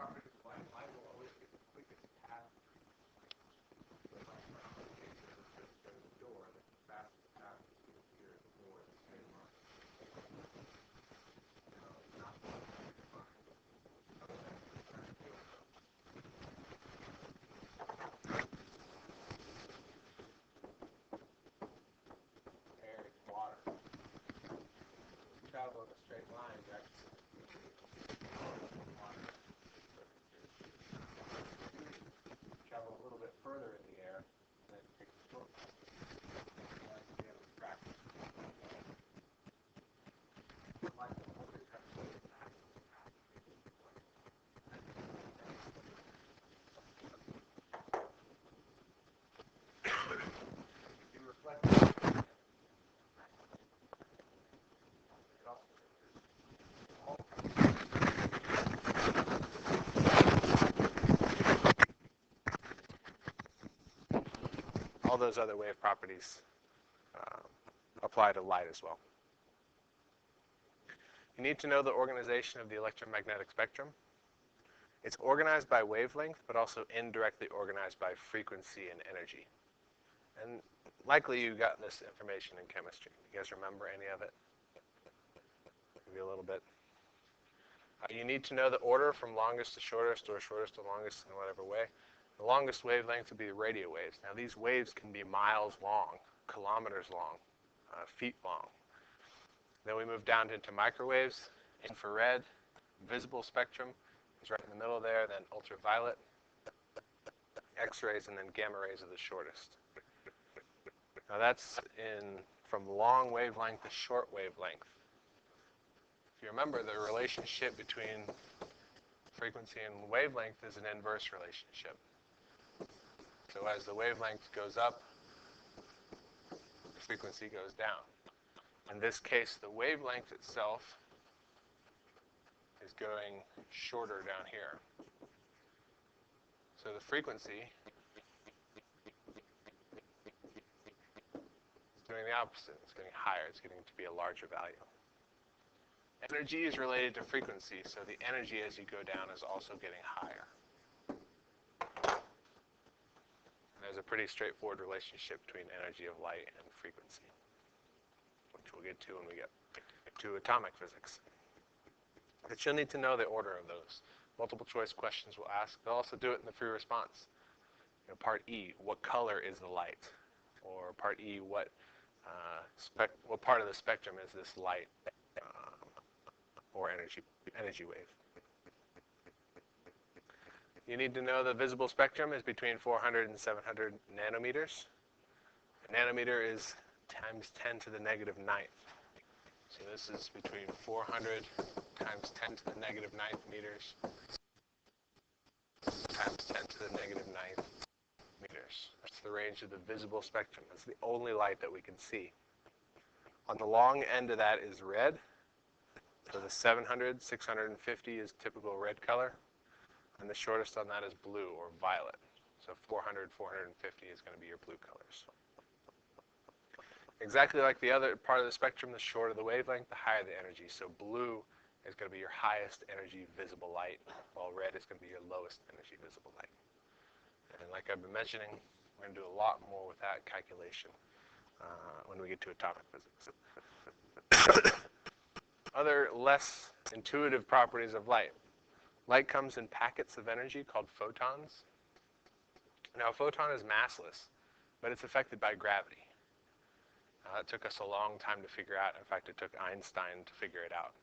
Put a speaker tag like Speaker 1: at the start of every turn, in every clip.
Speaker 1: properties of light. Light will always get the quickest path between the flames. But like in our case, if it's just go to the door, the fastest path between here and the door is a straight line. So it's not perfectly defined. Air is water. If you travel in a straight line, you actually water. Travel a little bit further in the air, and then take a shortcut. You like to be able to practice. Like the older technique, if you reflect all those other wave properties apply to light as well. You need to know the organization of the electromagnetic spectrum. It's organized by wavelength, but also indirectly organized by frequency and energy. And likely you got this information in chemistry. You guys remember any of it? Maybe a little bit. You need to know the order from longest to shortest, or shortest to longest in whatever way. The longest wavelength would be the radio waves. Now these waves can be miles long, kilometers long, feet long. Then we move down into microwaves, infrared, visible spectrum is right in the middle there, then ultraviolet, X-rays, and then gamma rays are the shortest. Now that's from long wavelength to short wavelength. If you remember, the relationship between frequency and wavelength is an inverse relationship. So as the wavelength goes up, the frequency goes down. In this case, the wavelength itself is going shorter down here. So the frequency is doing the opposite. It's getting higher. It's getting to be a larger value. Energy is related to frequency, so the energy as you go down is also getting higher. And there's a pretty straightforward relationship between energy of light and frequency, which we'll get to when we get to atomic physics. But you'll need to know the order of those. Multiple choice questions will ask. They'll also do it in the free response. Part E, what color is the light? Or part E, what part of the spectrum is this light or energy wave? You need to know the visible spectrum is between 400 and 700 nanometers. A nanometer is times 10 to the negative 9th. So this is between 400 times 10 to the negative 9th meters times 10 to the negative 9th meters. That's the range of the visible spectrum. That's the only light that we can see. On the long end of that is red. So the 700, 650 is typical red color. And the shortest on that is blue or violet. So 400, 450 is going to be your blue colors. Exactly like the other part of the spectrum, the shorter the wavelength, the higher the energy. So blue is going to be your highest energy visible light, while red is going to be your lowest energy visible light. And like I've been mentioning, we're going to do a lot more with that calculation when we get to atomic physics. Other less intuitive properties of light. Light comes in packets of energy called photons. Now, a photon is massless, but it's affected by gravity. It took us a long time to figure out. In fact, it took Einstein to figure it out.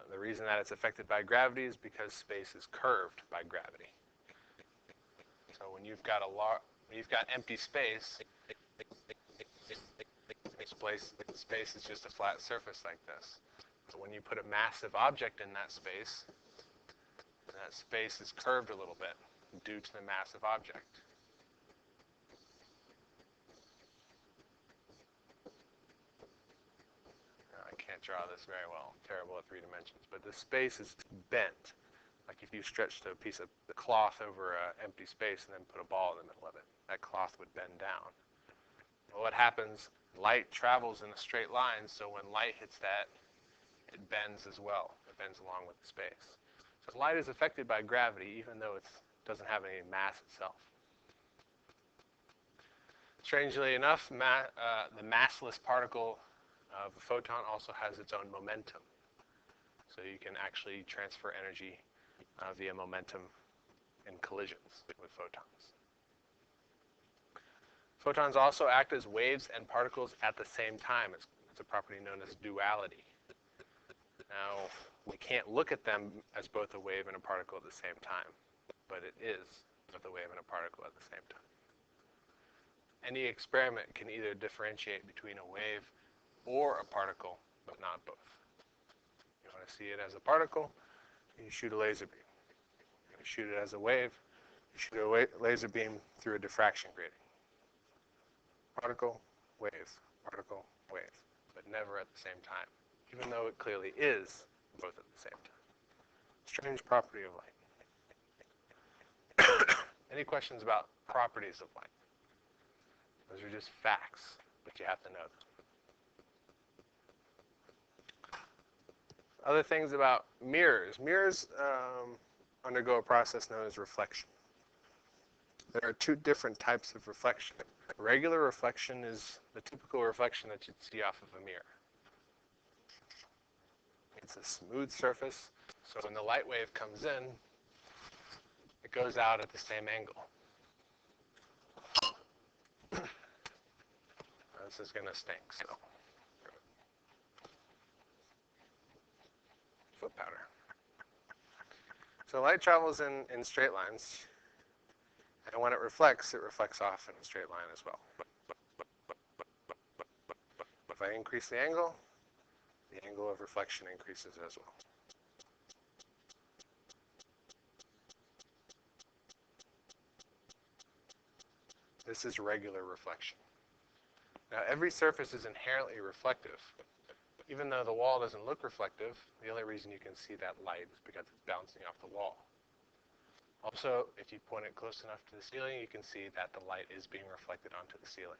Speaker 1: The reason that it's affected by gravity is because space is curved by gravity. So when you've got empty space, space is just a flat surface like this. But when you put a massive object in that space is curved a little bit due to the massive object. I can't draw this very well. I'm terrible at 3 dimensions. But the space is bent. Like if you stretched a piece of cloth over an empty space and then put a ball in the middle of it, that cloth would bend down. Well, what happens? Light travels in a straight line, so when light hits that, it bends as well. It bends along with the space. So light is affected by gravity even though it doesn't have any mass itself. Strangely enough, the massless particle of a photon also has its own momentum. So you can actually transfer energy via momentum in collisions with photons. Photons also act as waves and particles at the same time. It's a property known as duality. Now, we can't look at them as both a wave and a particle at the same time, but it is both a wave and a particle at the same time. Any experiment can either differentiate between a wave or a particle, but not both. You want to see it as a particle, you shoot a laser beam. You want to shoot it as a wave, you shoot a laser beam through a diffraction grating. Particle, wave, particle, wave, but never at the same time, even though it clearly is both at the same time. Strange property of light. Any questions about properties of light? Those are just facts, but you have to know them. Other things about mirrors. Mirrors undergo a process known as reflection. There are two different types of reflection. Regular reflection is the typical reflection that you'd see off of a mirror. It's a smooth surface, so when the light wave comes in, it goes out at the same angle. This is going to stink, so. Foot powder. So light travels in straight lines, and when it reflects off in a straight line as well. If I increase the angle of reflection increases as well. This is regular reflection. Now, every surface is inherently reflective. Even though the wall doesn't look reflective, the only reason you can see that light is because it's bouncing off the wall. Also, if you point it close enough to the ceiling, you can see that the light is being reflected onto the ceiling.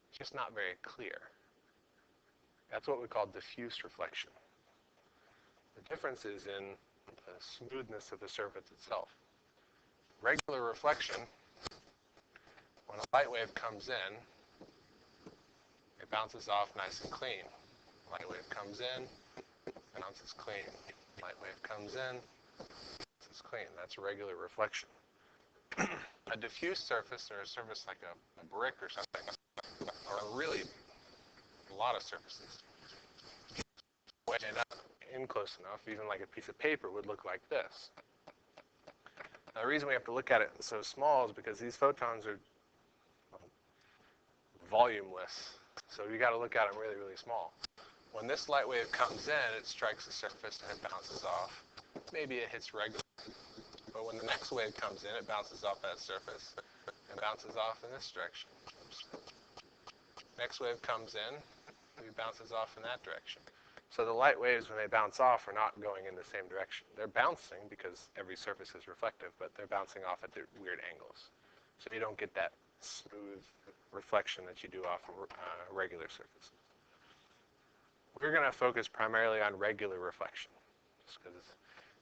Speaker 1: It's just not very clear. That's what we call diffuse reflection. The difference is in the smoothness of the surface itself. Regular reflection, when a light wave comes in, it bounces off nice and clean. Light wave comes in, bounces clean. Light wave comes in, bounces clean. That's regular reflection. A diffuse surface, or a surface like a brick or something, or a lot of surfaces, when not in close enough, even like a piece of paper would look like this. Now, the reason we have to look at it so small is because these photons are volumeless. So you got to look at them really, really small. When this light wave comes in, it strikes the surface and it bounces off. Maybe it hits regular. But when the next wave comes in, it bounces off that surface and bounces off in this direction. Oops. Next wave comes in, it bounces off in that direction. So the light waves, when they bounce off, are not going in the same direction. They're bouncing because every surface is reflective, but they're bouncing off at weird angles. So you don't get that smooth reflection that you do off a regular surface. We're going to focus primarily on regular reflection, just because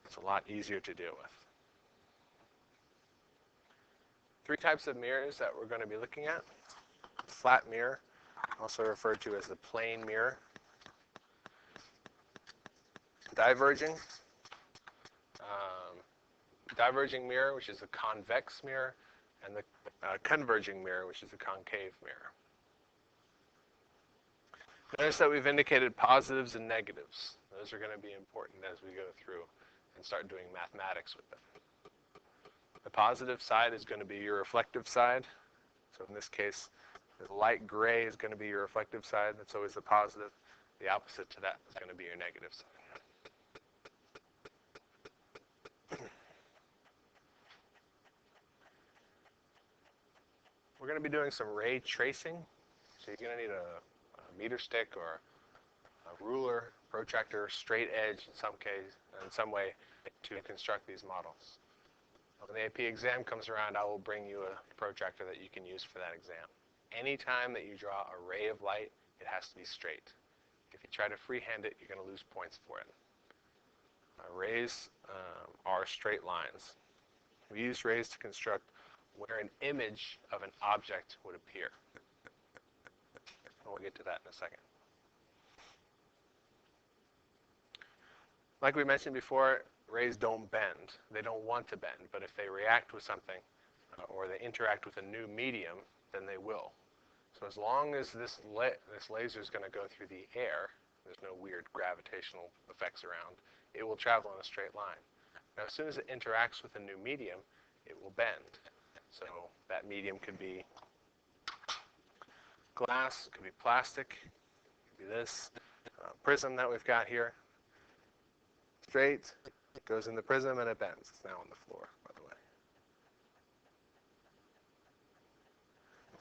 Speaker 1: it's a lot easier to deal with. Three types of mirrors that we're going to be looking at. Flat mirror, also referred to as the plane mirror. Diverging mirror, which is a convex mirror, and the converging mirror, which is a concave mirror. Notice that we've indicated positives and negatives. Those are going to be important as we go through and start doing mathematics with them. The positive side is going to be your reflective side. So in this case, the light gray is going to be your reflective side. That's always the positive. The opposite to that is going to be your negative side. We're going to be doing some ray tracing. So you're going to need a meter stick or a ruler, protractor, straight edge in some way to construct these models. When the AP exam comes around, I will bring you a protractor that you can use for that exam. Anytime that you draw a ray of light, it has to be straight. If you try to freehand it, you're going to lose points for it. Rays are straight lines. We use rays to construct where an image of an object would appear. And we'll get to that in a second. Like we mentioned before, rays don't bend. They don't want to bend, but if they react with something or they interact with a new medium, then they will. So as long as this laser is going to go through the air, there's no weird gravitational effects around, it will travel in a straight line. Now, as soon as it interacts with a new medium, it will bend. So that medium could be glass, could be plastic, could be this prism that we've got here. Straight, it goes in the prism and it bends. It's now on the floor, by the way.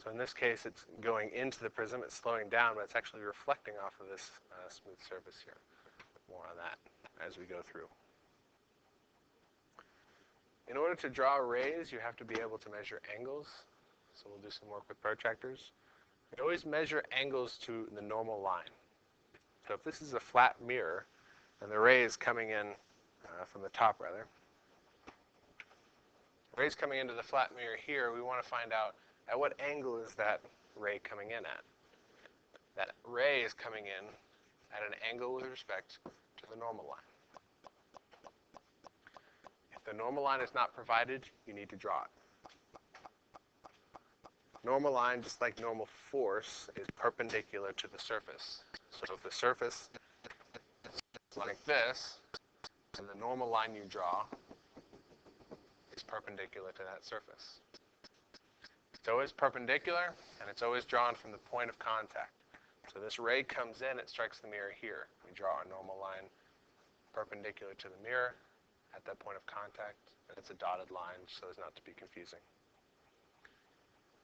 Speaker 1: So in this case, it's going into the prism, it's slowing down, but it's actually reflecting off of this smooth surface here. More on that as we go through. In order to draw rays, you have to be able to measure angles. So we'll do some work with protractors. We always measure angles to the normal line. So if this is a flat mirror, and the ray is coming in from the top, rather. The ray's coming into the flat mirror here. We want to find out at what angle is that ray coming in at. That ray is coming in at an angle with respect to the normal line. If the normal line is not provided, you need to draw it. Normal line, just like normal force, is perpendicular to the surface. So if the surface is like this, and the normal line you draw is perpendicular to that surface. It's always perpendicular, and it's always drawn from the point of contact. So this ray comes in, it strikes the mirror here. We draw a normal line perpendicular to the mirror at that point of contact, and it's a dotted line so as not to be confusing.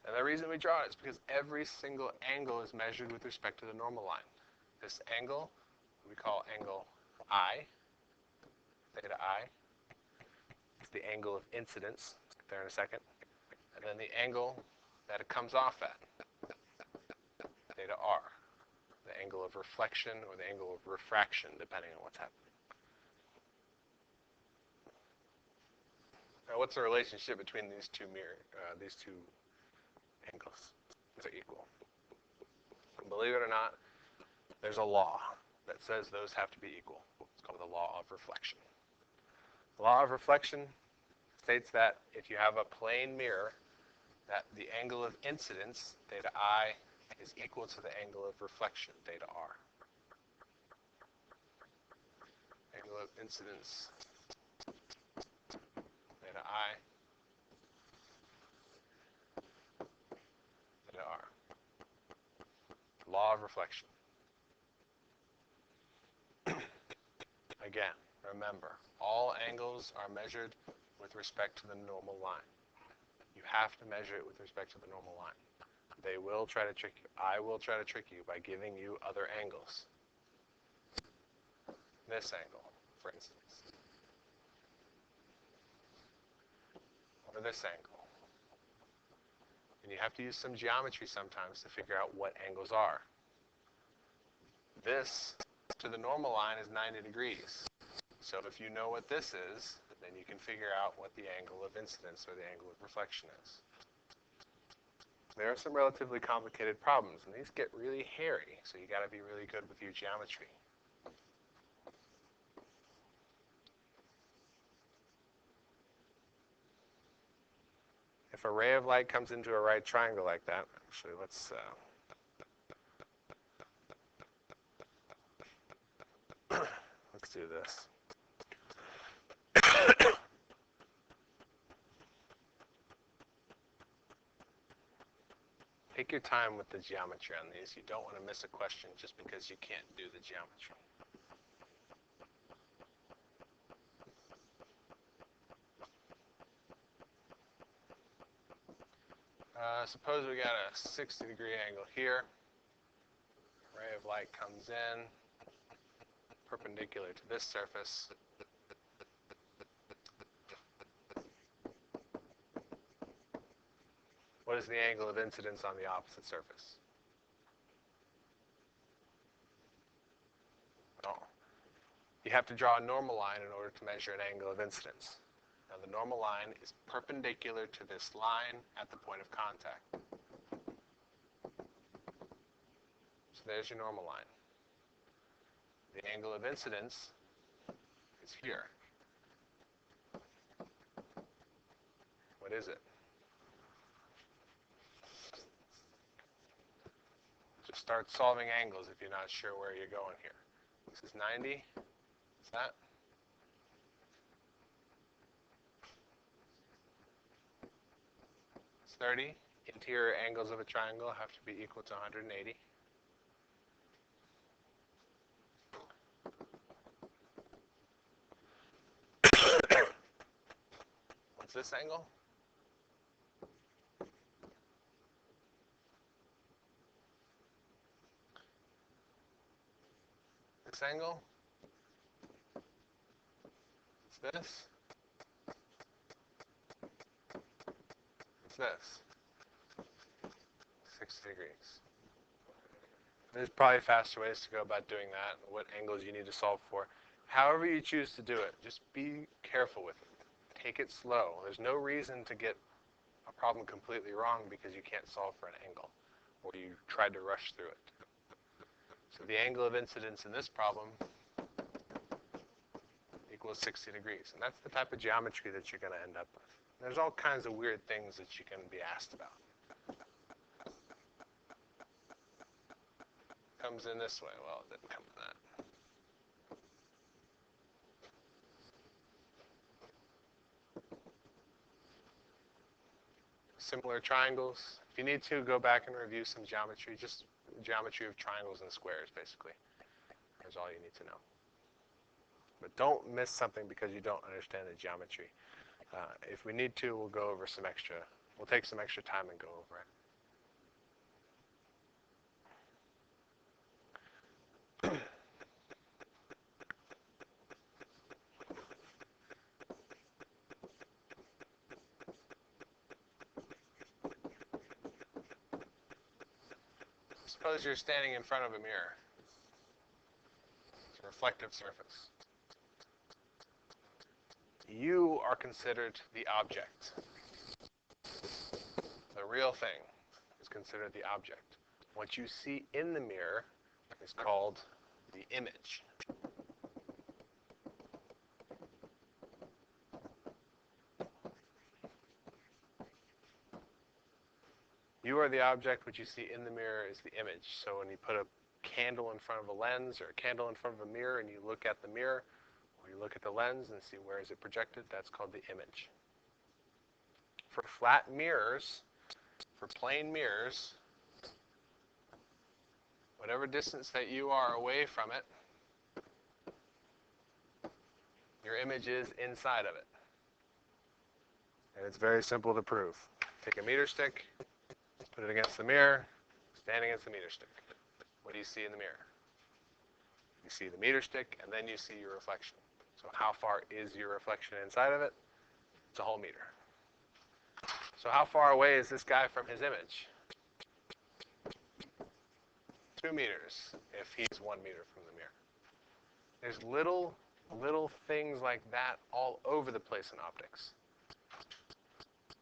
Speaker 1: And the reason we draw it is because every single angle is measured with respect to the normal line. This angle we call angle I, theta I. It's the angle of incidence. Get there in a second. And then the angle that it comes off at, theta R. The angle of reflection or the angle of refraction, depending on what's happening. Now, what's the relationship between these two angles? They're equal. And believe it or not, there's a law that says those have to be equal. It's called the law of reflection. The law of reflection states that if you have a plane mirror, that the angle of incidence, theta I, is equal to the angle of reflection, theta R. Angle of incidence, theta I, theta R. Law of reflection. Again, remember, all angles are measured with respect to the normal line. You have to measure it with respect to the normal line. They will try to trick you. I will try to trick you by giving you other angles. This angle, for instance. Or this angle. And you have to use some geometry sometimes to figure out what angles are. This to the normal line is 90 degrees. So if you know what this is, then you can figure out what the angle of incidence or the angle of reflection is. There are some relatively complicated problems, and these get really hairy, so you got to be really good with your geometry. If a ray of light comes into a right triangle like that, actually, let's do this. Take your time with the geometry on these. You don't want to miss a question just because you can't do the geometry. Suppose we got a 60-degree angle here. A ray of light comes in, perpendicular to this surface. What is the angle of incidence on the opposite surface? Oh. You have to draw a normal line in order to measure an angle of incidence. Now the normal line is perpendicular to this line at the point of contact. So there's your normal line. The angle of incidence is here. What is it? Just start solving angles if you're not sure where you're going here. This is 90. What's that? It's 30. Interior angles of a triangle have to be equal to 180. What's this angle? This angle? It's this? It's this? 60 degrees. There's probably faster ways to go about doing that, what angles you need to solve for. However you choose to do it, just be careful with it. Take it slow. There's no reason to get a problem completely wrong because you can't solve for an angle or you tried to rush through it. So the angle of incidence in this problem equals 60 degrees. And that's the type of geometry that you're going to end up with. There's all kinds of weird things that you can be asked about. Comes in this way. Well, it didn't come in that. Similar triangles. If you need to, go back and review some geometry, just geometry of triangles and squares, basically. That's all you need to know. But don't miss something because you don't understand the geometry. If we need to, we'll go over some extra. We'll take some extra time and go over it. Suppose you're standing in front of a mirror. It's a reflective surface. You are considered the object. The real thing is considered the object. What you see in the mirror is called the image. You are the object. What you see in the mirror is the image. So when you put a candle in front of a lens or a candle in front of a mirror and you look at the mirror or you look at the lens and see where is it projected, that's called the image. For flat mirrors, for plane mirrors, whatever distance that you are away from it, your image is inside of it. And it's very simple to prove. Take a meter stick, put it against the mirror, stand against the meter stick. What do you see in the mirror? You see the meter stick, and then you see your reflection. So how far is your reflection inside of it? It's a whole meter. So how far away is this guy from his image? 2 meters if he's 1 meter from the mirror. There's little things like that all over the place in optics.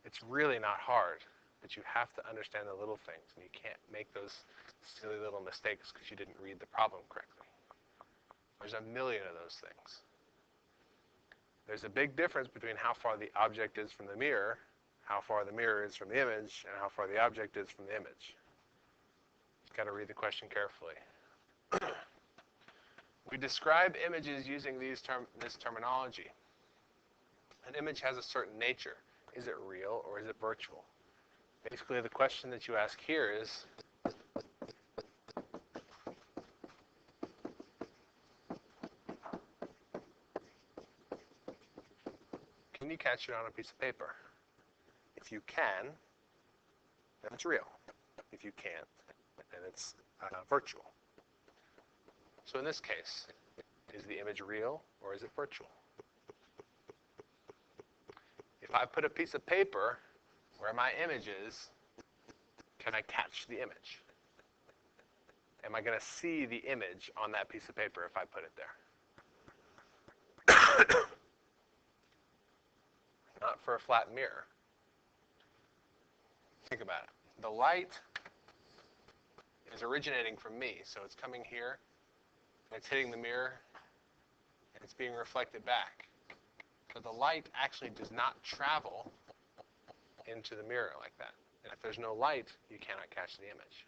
Speaker 1: It's really not hard, but you have to understand the little things, and you can't make those silly little mistakes because you didn't read the problem correctly. There's a million of those things. There's a big difference between how far the object is from the mirror, how far the mirror is from the image, and how far the object is from the image. You've got to read the question carefully. We describe images using this terminology. An image has a certain nature. Is it real or is it virtual? Basically, the question that you ask here is, can you catch it on a piece of paper? If you can, then it's real. If you can't, then it's virtual. So in this case, is the image real or is it virtual? If I put a piece of paper where my image is, can I catch the image? Am I going to see the image on that piece of paper if I put it there? Not for a flat mirror. Think about it. The light is originating from me, so it's coming here, and it's hitting the mirror, and it's being reflected back. But the light actually does not travel into the mirror like that. And if there's no light, you cannot catch the image.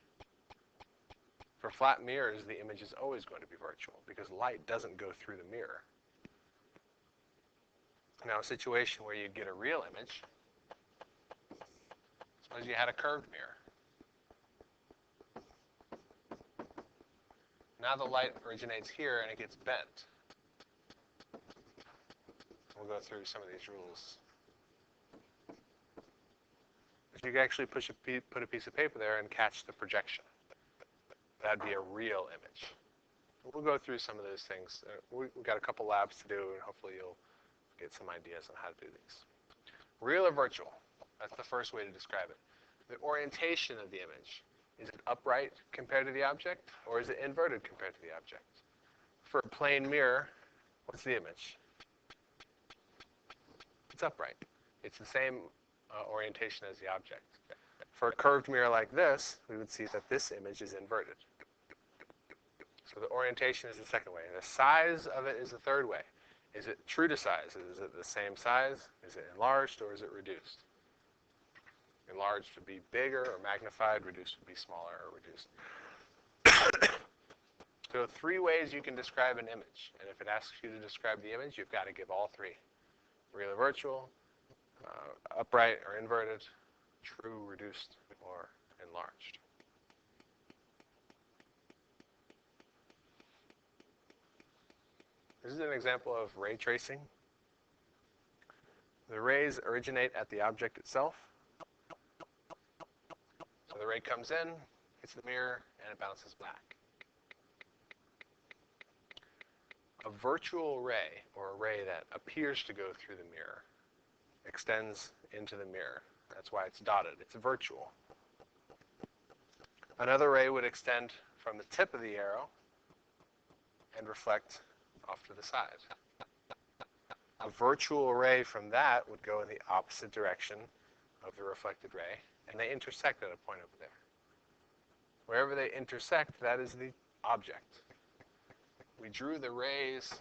Speaker 1: For flat mirrors, the image is always going to be virtual because light doesn't go through the mirror. Now, a situation where you get a real image, suppose you had a curved mirror. Now the light originates here and it gets bent. We'll go through some of these rules. But you can actually put a piece of paper there and catch the projection. That'd be a real image. We'll go through some of those things. We've got a couple labs to do, and hopefully you'll get some ideas on how to do these. Real or virtual? That's the first way to describe it. The orientation of the image. Is it upright compared to the object, or is it inverted compared to the object? For a plane mirror, what's the image? It's upright. It's the same orientation as the object. For a curved mirror like this, we would see that this image is inverted. So the orientation is the second way. The size of it is the third way. Is it true to size? Is it the same size? Is it enlarged, or is it reduced? Enlarged would be bigger or magnified. Reduced would be smaller or reduced. So 3 ways you can describe an image. And if it asks you to describe the image, you've got to give all 3. Real or virtual, upright or inverted, true, reduced, or enlarged. This is an example of ray tracing. The rays originate at the object itself. So the ray comes in, hits the mirror, and it bounces back. A virtual ray, or a ray that appears to go through the mirror, extends into the mirror. That's why it's dotted. It's virtual. Another ray would extend from the tip of the arrow and reflect off to the side. A virtual ray from that would go in the opposite direction of the reflected ray, and they intersect at a point over there. Wherever they intersect, that is the object. We drew the rays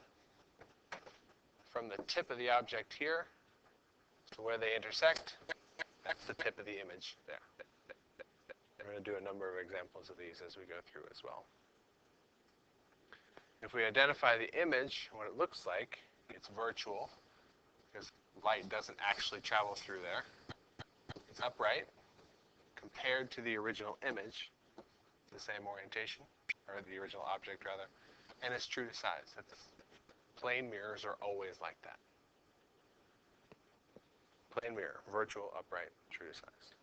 Speaker 1: from the tip of the object here to where they intersect. That's the tip of the image there. I'm going to do a number of examples of these as we go through as well. If we identify the image, what it looks like, it's virtual because light doesn't actually travel through there. It's upright compared to the original image, the same orientation, or the original object rather, and it's true to size. Plane mirrors are always like that. Plane mirror, virtual, upright, true to size.